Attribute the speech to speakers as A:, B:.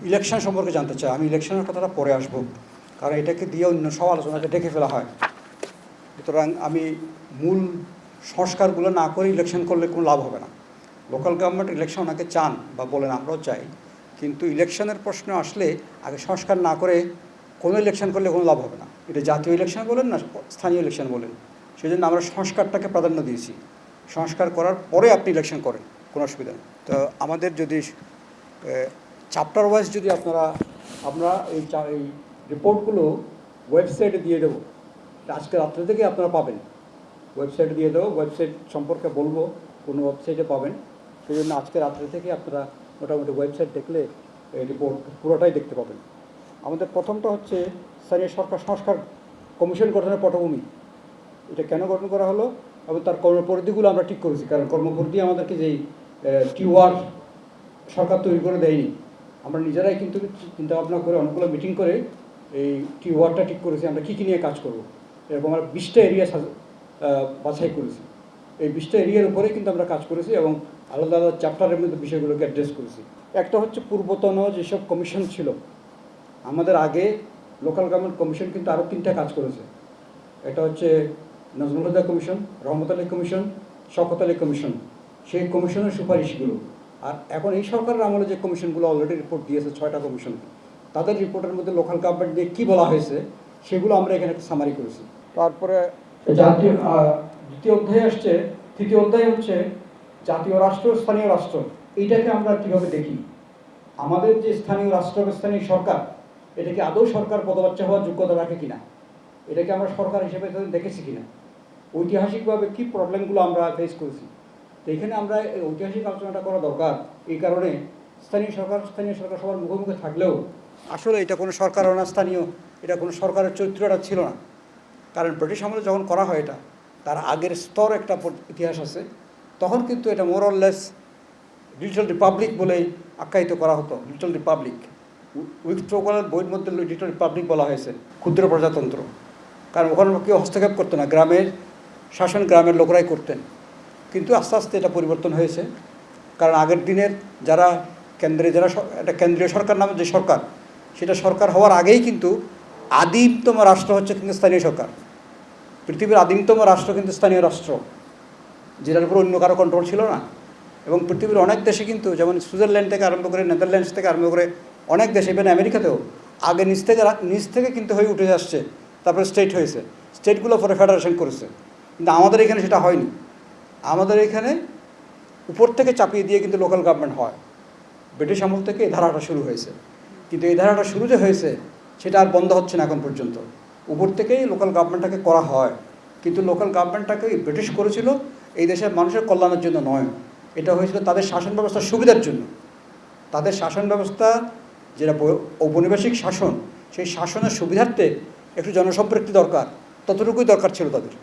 A: Election সম্পর্কে জানতে চাই। আমি ইলেকশনের কথাটা পরে আসবো, কারণ এটাকে দিয়ে অন্য সব আলোচনাকে ডেকে ফেলা হয়। সুতরাং আমি মূল সংস্কারগুলো না করে ইলেকশন করলে কোনো লাভ হবে না। লোকাল গভর্নমেন্ট ইলেকশন ওনাকে চান বা বলেন, আমরাও চাই, কিন্তু ইলেকশনের প্রশ্ন আসলে আগে সংস্কার না করে কোনো ইলেকশন করলে কোনো লাভ হবে না। এটা জাতীয় ইলেকশন বলেন না স্থানীয় ইলেকশন বলেন, সেই জন্য আমরা সংস্কারটাকে প্রাধান্য দিয়েছি। সংস্কার করার পরে আপনি ইলেকশন করেন, কোনো অসুবিধা নেই। তো আমাদের যদি চ্যাপ্টার ওয়াইজ যদি আমরা এই রিপোর্টগুলো ওয়েবসাইটে দিয়ে দেবো, আজকে রাত্রে থেকে আপনারা পাবেন। ওয়েবসাইটে দিয়ে দেবো, ওয়েবসাইট সম্পর্কে বলবো কোন ওয়েবসাইটে পাবেন, সেই জন্য আজকে রাত্রে থেকে আপনারা মোটামুটি ওয়েবসাইট দেখলে এই রিপোর্ট পুরোটাই দেখতে পাবেন। আমাদের প্রথমটা হচ্ছে স্থানীয় সরকার সংস্কার কমিশন গঠনের পটভূমি। এটা কেন গঠন করা হলো এবং তার কর্মপরিধিগুলো আমরা ঠিক করেছি, কারণ কর্মপরিধি আমাদেরকে যেই টিওয়ার সরকার তৈরি করে দেয়নি, আমরা নিজেরাই কিন্তু চিন্তাভাবনা করে অনেকগুলো মিটিং করে এই টিওয়ারটা ঠিক করেছি আমরা কী কী নিয়ে কাজ করব। এরকম আমরা 20টা এরিয়া বাছাই করেছি। এই 20টা এরিয়ার উপরে কিন্তু আমরা কাজ করেছি এবং আলাদা আলাদা চ্যাপ্টারের মধ্যে বিষয়গুলোকে অ্যাড্রেস করেছি। একটা হচ্ছে পূর্বতন যেসব কমিশন ছিল, আমাদের আগে লোকাল গভর্নমেন্ট কমিশন কিন্তু আরও 3টা কাজ করেছে। এটা হচ্ছে নজরুল হুদা commission, Rahmat Ali commission, Shawkat Ali commission. সেই কমিশনের সুপারিশগুলো, আর এখন এই সরকারের আমলে যে কমিশনগুলো অলরেডি রিপোর্ট দিয়েছে 6টা কমিশন, তাদের রিপোর্টের মধ্যে লোকাল গভর্নমেন্ট নিয়ে কী বলা হয়েছে সেগুলো আমরা এখানে একটা সামারি করেছি। তারপরে জাতীয় দ্বিতীয় অধ্যায় আসছে, তৃতীয় অধ্যায় হচ্ছে জাতীয় রাষ্ট্র স্থানীয় রাষ্ট্র। এইটাকে আমরা কীভাবে দেখি, আমাদের যে স্থানীয় রাষ্ট্র স্থানীয় সরকার, এটাকে আদৌ সরকার পদবাচ্চা হওয়ার যোগ্যতা রাখে কিনা, এটাকে আমরা সরকার হিসেবে দেখেছি কিনা, ঐতিহাসিকভাবে কী প্রবলেমগুলো আমরা ফেস করেছি। তো এখানে আমরা এই ঐতিহাসিক আলোচনাটা করা দরকার। এই কারণে স্থানীয় সরকার সবার মুখোমুখি থাকলেও আসলে এটা কোনো সরকারও না, স্থানীয় এটা কোনো সরকারের চরিত্রটা ছিল না। কারণ ব্রিটিশ আমলে যখন করা হয় এটা, তার আগের স্তর একটা ইতিহাস আছে, তখন কিন্তু এটা মোরলেস লিটল রিপাবলিক বলেই আখ্যায়িত করা হতো। লিটল রিপাবলিক, উইথড্রোয়ালের বইয়ের মধ্যে লিটল রিপাবলিক বলা হয়েছে, ক্ষুদ্র প্রজাতন্ত্র। কারণ ওখানে কেউ হস্তক্ষেপ করতো না, গ্রামের শাসন গ্রামের লোকরাই করতেন। কিন্তু আস্তে আস্তে এটা পরিবর্তন হয়েছে, কারণ আগের দিনের যারা একটা কেন্দ্রীয় সরকার নামে যে সরকার, সেটা সরকার হওয়ার আগেই কিন্তু আদিমতম রাষ্ট্র হচ্ছে কিন্তু স্থানীয় সরকার। পৃথিবীর আদিমতম রাষ্ট্র কিন্তু স্থানীয় রাষ্ট্র, যেটার উপর অন্য কারো কন্ট্রোল ছিল না। এবং পৃথিবীর অনেক দেশে কিন্তু, যেমন সুইজারল্যান্ড থেকে আরম্ভ করে, নেদারল্যান্ডস থেকে আরম্ভ করে অনেক দেশে, ইভেন আমেরিকাতেও আগে নিচ থেকে কিন্তু হয়ে উঠে আসছে, তারপরে স্টেট হয়েছে, স্টেটগুলো পরে ফেডারেশন করেছে। কিন্তু আমাদের এখানে সেটা হয়নি। আমাদের এখানে উপর থেকে চাপিয়ে দিয়ে কিন্তু লোকাল গভর্নমেন্ট হয়। ব্রিটিশ আমল থেকে এই ধারাটা শুরু হয়েছে, কিন্তু এই ধারাটা শুরু যে হয়েছে সেটা আর বন্ধ হচ্ছে না এখন পর্যন্ত। উপর থেকেই লোকাল গভর্নমেন্টটাকে করা হয়, কিন্তু লোকাল গভর্নমেন্টটাকে ব্রিটিশ করেছিল এই দেশের মানুষের কল্যাণের জন্য নয়, এটা হয়েছিল তাদের শাসন ব্যবস্থার সুবিধার জন্য। তাদের শাসন ব্যবস্থা যেটা ঔপনিবেশিক শাসন, সেই শাসনের সুবিধার্থে একটু জনসম্পৃক্তি দরকার, ততটুকুই দরকার ছিল তাদের।